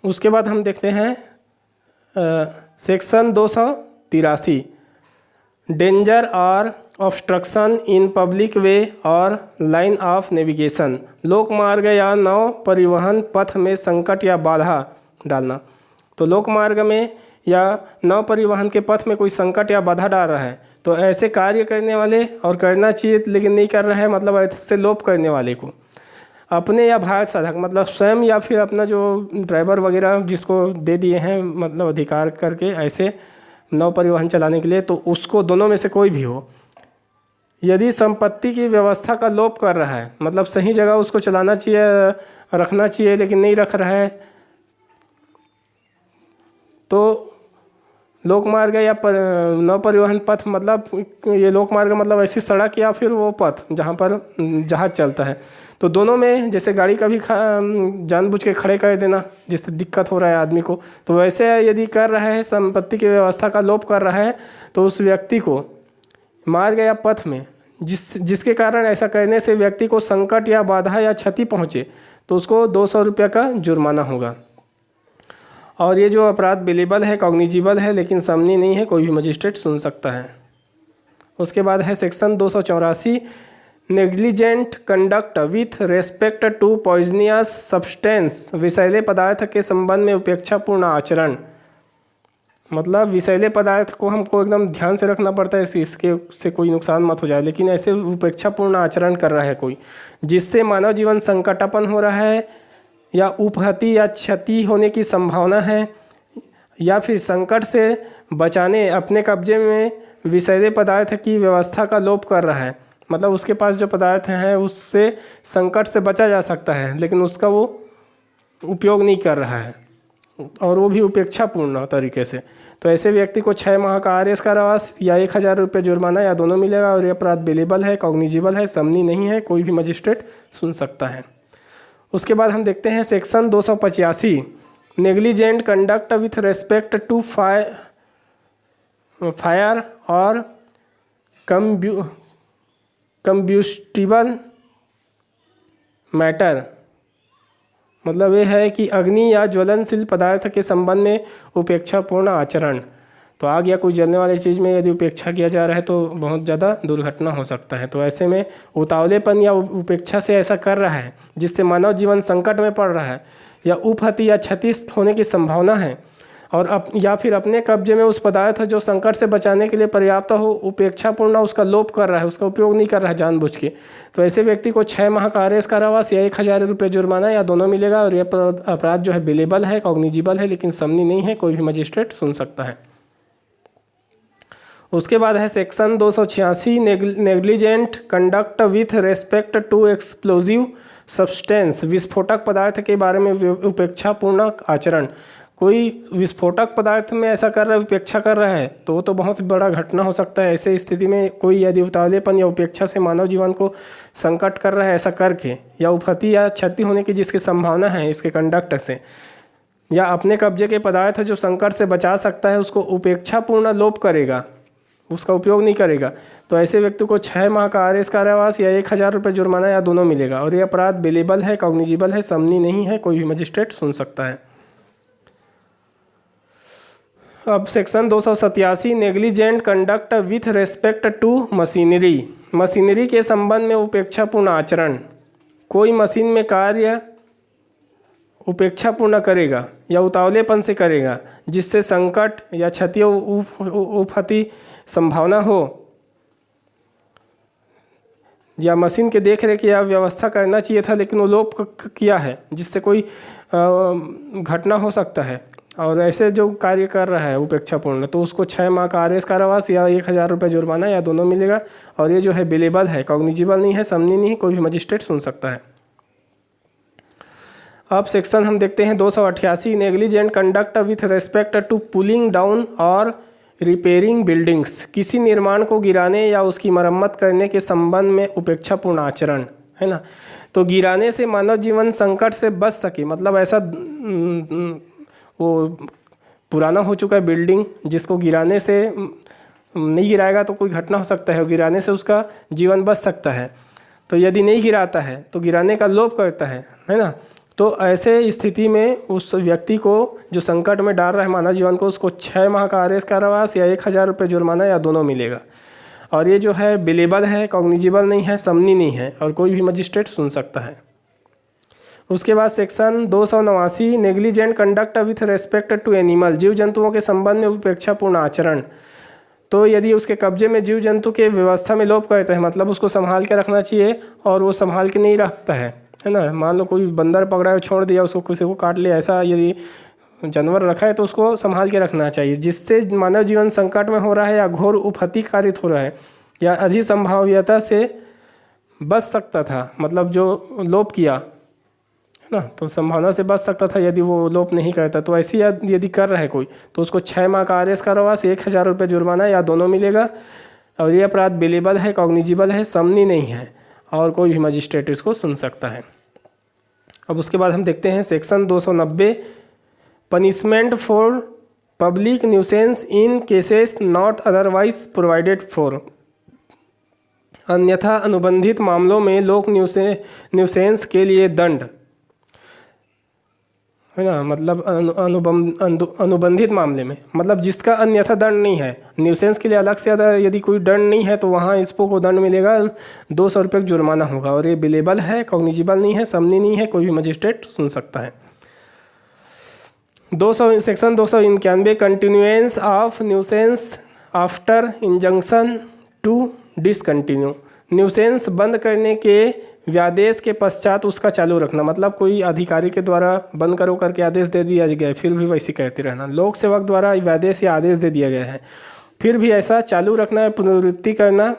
उसके बाद हम देखते हैं सेक्शन 283, डेंजर और ऑब्स्ट्रक्शन इन पब्लिक वे और लाइन ऑफ नेविगेशन। लोक मार्ग या नौ परिवहन पथ में संकट या बाधा डालना। तो लोक मार्ग में या नौ परिवहन के पथ में कोई संकट या बाधा डाल रहा है तो ऐसे कार्य करने वाले, और करना चाहिए लेकिन नहीं कर रहा है, मतलब ऐसे लोप करने वाले को अपने या भारत साधक मतलब स्वयं या फिर अपना जो ड्राइवर वगैरह जिसको दे दिए हैं मतलब अधिकार करके ऐसे नौ परिवहन चलाने के लिए, तो उसको दोनों में से कोई भी हो, यदि संपत्ति की व्यवस्था का लोप कर रहा है, मतलब सही जगह उसको चलाना चाहिए, रखना चाहिए लेकिन नहीं रख रहा है, तो लोक मार्ग या नौ परिवहन पथ मतलब ये लोक मार्ग मतलब ऐसी सड़क या फिर वो पथ जहाँ पर जहाज चलता है, तो दोनों में जैसे गाड़ी का भी जानबूझ के खड़े कर देना जिससे दिक्कत हो रहा है आदमी को, तो वैसे यदि कर रहा है संपत्ति की व्यवस्था का लोप कर रहा है तो उस व्यक्ति को मार्ग या पथ में जिसके कारण ऐसा करने से व्यक्ति को संकट या बाधा या क्षति पहुँचे तो उसको 200 रुपये का जुर्माना होगा। और ये जो अपराध बिलेबल है, कॉग्निजिबल है, लेकिन समनी नहीं है, कोई भी मजिस्ट्रेट सुन सकता है। उसके बाद है section 284, negligent conduct with respect to poisonous substance, विषैले पदार्थ के संबंध में उपेक्षापूर्ण आचरण। मतलब विषैले पदार्थ को हमको एकदम ध्यान से रखना पड़ता है इसके से कोई नुकसान मत हो जाए, लेकिन ऐसे उपेक्षापूर्ण आचरण कर रहा है कोई जिससे मानव जीवन संकटापन्न हो रहा है या उपहति या क्षति होने की संभावना है, या फिर संकट से बचाने अपने कब्जे में विषैले पदार्थ की व्यवस्था का लोप कर रहा है, मतलब उसके पास जो पदार्थ हैं उससे संकट से बचा जा सकता है लेकिन उसका वो उपयोग नहीं कर रहा है और वो भी उपेक्षापूर्ण तरीके से, तो ऐसे व्यक्ति को 6 माह का आरएस कारावास या 1000 रुपये जुर्माना या दोनों मिलेगा। और ये अपराध बिलेबल है, कॉग्निजिबल है, समनी नहीं है, कोई भी मजिस्ट्रेट सुन सकता है। उसके बाद हम देखते हैं section 285, negligent conduct with respect to fire और कम्ब्यूस्टिबल मैटर। मतलब ये है कि अग्नि या ज्वलनशील पदार्थ के संबंध में उपेक्षापूर्ण आचरण। तो आग या कोई जलने वाली चीज़ में यदि उपेक्षा किया जा रहा है तो बहुत ज़्यादा दुर्घटना हो सकता है। तो ऐसे में उतावलेपन या उपेक्षा से ऐसा कर रहा है जिससे मानव जीवन संकट में पड़ रहा है या उपहति या क्षति होने की संभावना है, और या फिर अपने कब्जे में उस पदार्थ जो संकट से बचाने के लिए पर्याप्त हो उपेक्षापूर्ण उसका लोप कर रहा है, उसका उपयोग नहीं कर रहा है जानबूझ के, तो ऐसे व्यक्ति को 6 माह का आरएस कारावास या 1000 रुपये जुर्माना या दोनों मिलेगा। और यह अपराध जो है बिलेबल है, कॉग्निजिबल है, लेकिन समनी नहीं है, कोई भी मजिस्ट्रेट सुन सकता है। उसके बाद है section 286, negligent conduct with respect to explosive substance, विस्फोटक पदार्थ के बारे में उपेक्षापूर्ण आचरण। कोई विस्फोटक पदार्थ में ऐसा कर रहा है, उपेक्षा कर रहा है, तो वो तो बहुत बड़ा घटना हो सकता है। ऐसे स्थिति में कोई यदि उतावलेपन या उपेक्षा से मानव जीवन को संकट कर रहा है ऐसा करके, या उपहति या क्षति होने की जिसकी संभावना है इसके कंडक्ट से, या अपने कब्जे के पदार्थ जो संकट से बचा सकता है उसको उपेक्षापूर्ण लोप करेगा, उसका उपयोग नहीं करेगा, तो ऐसे व्यक्ति को 6 माह का आरएस कारावास या 1000 रुपये जुर्माना या दोनों मिलेगा। और ये अपराध बिलेबल है, कॉग्निजिबल है, समनी नहीं है, कोई भी मजिस्ट्रेट सुन सकता है। अब section 287, negligent conduct with respect to machinery, machinery के संबंध में उपेक्षापूर्ण आचरण। कोई मशीन में कार्य उपेक्षापूर्ण करेगा या उतावलेपन से करेगा जिससे संकट या क्षति उपहति संभावना हो, या मशीन के देख रेख या व्यवस्था करना चाहिए था लेकिन वो लोप किया है जिससे कोई घटना हो सकता है, और ऐसे जो कार्य कर रहा है उपेक्षापूर्ण, तो उसको 6 माह का आरएस कारावास या 1000 रुपये जुर्माना या दोनों मिलेगा। और ये जो है बिलेबल है, कॉग्निजिबल नहीं है, समनी नहीं है, कोई भी मजिस्ट्रेट सुन सकता है। अब सेक्शन हम देखते हैं 288, negligent conduct with respect to pulling down और रिपेयरिंग बिल्डिंग्स, किसी निर्माण को गिराने या उसकी मरम्मत करने के संबंध में उपेक्षापूर्ण आचरण, है ना। तो गिराने से मानव जीवन संकट से बच सके, मतलब ऐसा वो पुराना हो चुका है बिल्डिंग जिसको गिराने से नहीं गिराएगा तो कोई घटना हो सकता है, गिराने से उसका जीवन बच सकता है। तो यदि नहीं गिराता है तो गिराने का लोभ करता है ना, तो ऐसे स्थिति में उस व्यक्ति को जो संकट में डाल रहा है मानव जीवन को, उसको 6 माह का आर्रेस्ट कारावास या 1000 रुपये जुर्माना या दोनों मिलेगा। और ये जो है बिलेबल है, कॉग्निजिबल नहीं है, समनी नहीं है और कोई भी मजिस्ट्रेट सुन सकता है। उसके बाद section 289 negligent conduct with respect to animal, जीव जंतुओं के संबंध में उपेक्षापूर्ण आचरण। तो यदि उसके कब्जे में जीव जंतु के व्यवस्था में लोप करते हैं, मतलब उसको संभाल के रखना चाहिए और वो संभाल के नहीं रखता है ना। मान लो कोई बंदर पकड़ा है, छोड़ दिया, उसको किसी को काट लिया, ऐसा यदि जानवर रखा है तो उसको संभाल के रखना चाहिए। जिससे मानव जीवन संकट में हो रहा है या घोर उपहति कारित हो रहा है या अधिसंभाव्यता से बच सकता था, मतलब जो लोप किया है ना, तो संभावना से बच सकता था यदि वो लोप नहीं करता। तो ऐसी यदि कर रहा है कोई तो उसको 6 माह का आर्रेस्ट कारावास, 1000 रुपये जुर्माना या दोनों मिलेगा। और ये अपराध बिलेबल है, कॉग्निजिबल है, समनी नहीं है और कोई भी मजिस्ट्रेट इसको सुन सकता है। अब उसके बाद हम देखते हैं section 290 punishment for public nuisance in cases not otherwise provided for, अन्यथा अनुबंधित मामलों में लोक न्यूसेंस के लिए दंड है ना। मतलब अनुबंधित मामले में, मतलब जिसका अन्यथा दंड नहीं है, न्यूसेंस के लिए अलग से यदि कोई दंड नहीं है तो वहाँ इसको दंड मिलेगा, 200 रुपये का जुर्माना होगा। और ये बिलेबल है, कॉग्निजिबल नहीं है, समनी नहीं है, कोई भी मजिस्ट्रेट सुन सकता है। Section 291 continuance of nuisance after injunction to discontinue, nuisance बंद करने के व्यादेश के पश्चात उसका चालू रखना। मतलब कोई अधिकारी के द्वारा बंद करो करके आदेश दे दिया गया फिर भी वैसे कहते रहना, लोक सेवक द्वारा व्यादेश या आदेश दे दिया गया है फिर भी ऐसा चालू रखना है, पुनरावृत्ति करना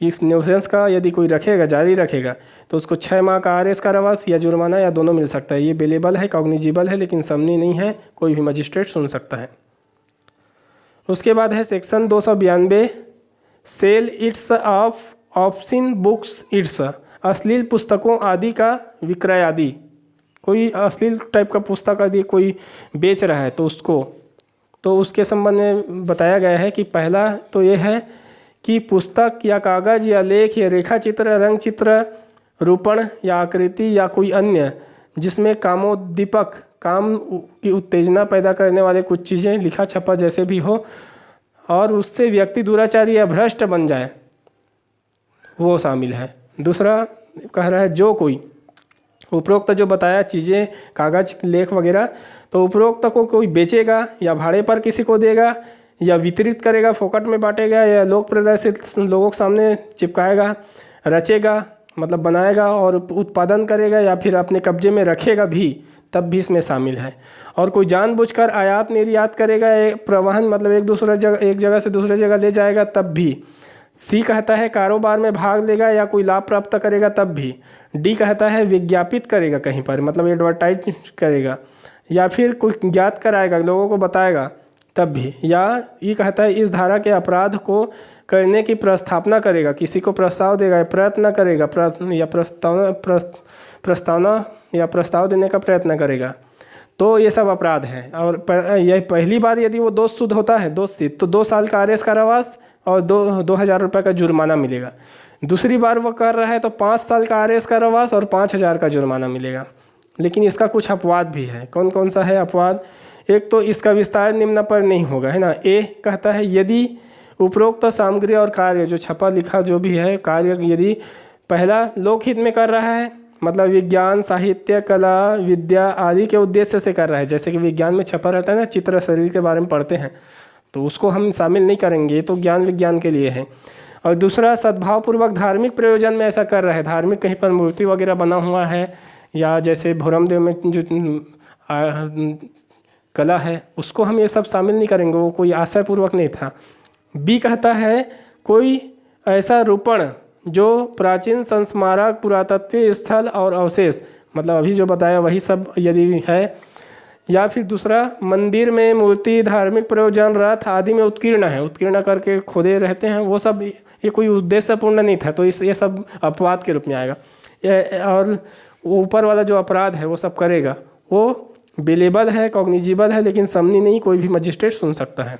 इस न्यूसेंस का। यदि कोई रखेगा, जारी रखेगा तो उसको 6 माह का आर्रेस्ट कारावास या जुर्माना या दोनों मिल सकता है। ये बिलेबल है, कॉग्निजिबल है, लेकिन समनी नहीं है, कोई भी मजिस्ट्रेट सुन सकता है। उसके बाद है section 292 sale its of option books its, अश्लील पुस्तकों आदि का विक्रय आदि। कोई अश्लील टाइप का पुस्तक आदि कोई बेच रहा है तो उसको, तो उसके संबंध में बताया गया है कि पहला तो ये है कि पुस्तक या कागज़ या लेख या रेखा चित्र, रंग चित्र, रूपण या आकृति या कोई अन्य जिसमें कामोद्दीपक, काम की उत्तेजना पैदा करने वाले कुछ चीज़ें, लिखा छपा जैसे भी हो, और उससे व्यक्ति दुराचारी या भ्रष्ट बन जाए, वो शामिल है। दूसरा कह रहा है जो कोई उपरोक्त जो बताया चीज़ें, कागज़, लेख वगैरह, तो उपरोक्त को कोई बेचेगा या भाड़े पर किसी को देगा या वितरित करेगा, फोकट में बांटेगा या लोक प्रदर्शित लोगों के सामने चिपकाएगा, रचेगा मतलब बनाएगा और उत्पादन करेगा या फिर अपने कब्जे में रखेगा भी, तब भी इसमें शामिल है। और कोई जानबूझकर आयात निर्यात करेगा, प्रवाहन मतलब एक जगह से दूसरे जगह ले जाएगा, तब भी। सी कहता है कारोबार में भाग लेगा या कोई लाभ प्राप्त करेगा, तब भी। डी कहता है विज्ञापित करेगा कहीं पर, मतलब एडवर्टाइज करेगा या फिर कोई ज्ञात कराएगा, लोगों को बताएगा, तब भी। या ये कहता है इस धारा के अपराध को करने की प्रस्तावना करेगा, किसी को प्रस्ताव देगा या प्रयत्न करेगा, प्रस्तावना या प्रस्ताव देने का प्रयत्न करेगा, तो ये सब अपराध है। और यह पहली बार यदि वो दोष सिद्ध होता है, दोष सिद्ध, तो 2 साल का आर्रेस्ट कारावास और 2000 रुपये का जुर्माना मिलेगा। दूसरी बार वो कर रहा है तो 5 साल का आर्रेस्ट कारावास और 5000 का जुर्माना मिलेगा। लेकिन इसका कुछ अपवाद भी है। कौन कौन सा है अपवाद? एक तो इसका विस्तार निम्न पर नहीं होगा, है ना। ए कहता है यदि उपरोक्त सामग्री और कार्य, जो छपा लिखा जो भी है कार्य, यदि पहला लोकहित में कर रहा है, मतलब विज्ञान, साहित्य, कला, विद्या आदि के उद्देश्य से कर रहा है, जैसे कि विज्ञान में छपा रहता है ना, चित्र शरीर के बारे में पढ़ते हैं, तो उसको हम शामिल नहीं करेंगे, ये तो ज्ञान विज्ञान के लिए है। और दूसरा सद्भावपूर्वक धार्मिक प्रयोजन में ऐसा कर रहा है, धार्मिक कहीं पर मूर्ति वगैरह बना हुआ है, या जैसे भोरमदेव में जो कला है उसको हम ये सब शामिल नहीं करेंगे, वो कोई आशयपूर्वक नहीं था। बी कहता है कोई ऐसा रूपण जो प्राचीन संस्मारक, पुरातत्वीय स्थल और अवशेष, मतलब अभी जो बताया वही सब यदि है, या फिर दूसरा मंदिर में मूर्ति, धार्मिक प्रयोजन, रथ आदि में उत्कीर्ण है, उत्कीर्ण करके खोदे रहते हैं, वो सब ये कोई उद्देश्यपूर्ण नहीं था, तो ये सब अपवाद के रूप में आएगा। और ऊपर वाला जो अपराध है वो सब करेगा, वो बिलेबल है, कॉग्निजिबल है, लेकिन समनी नहीं, कोई भी मजिस्ट्रेट सुन सकता है।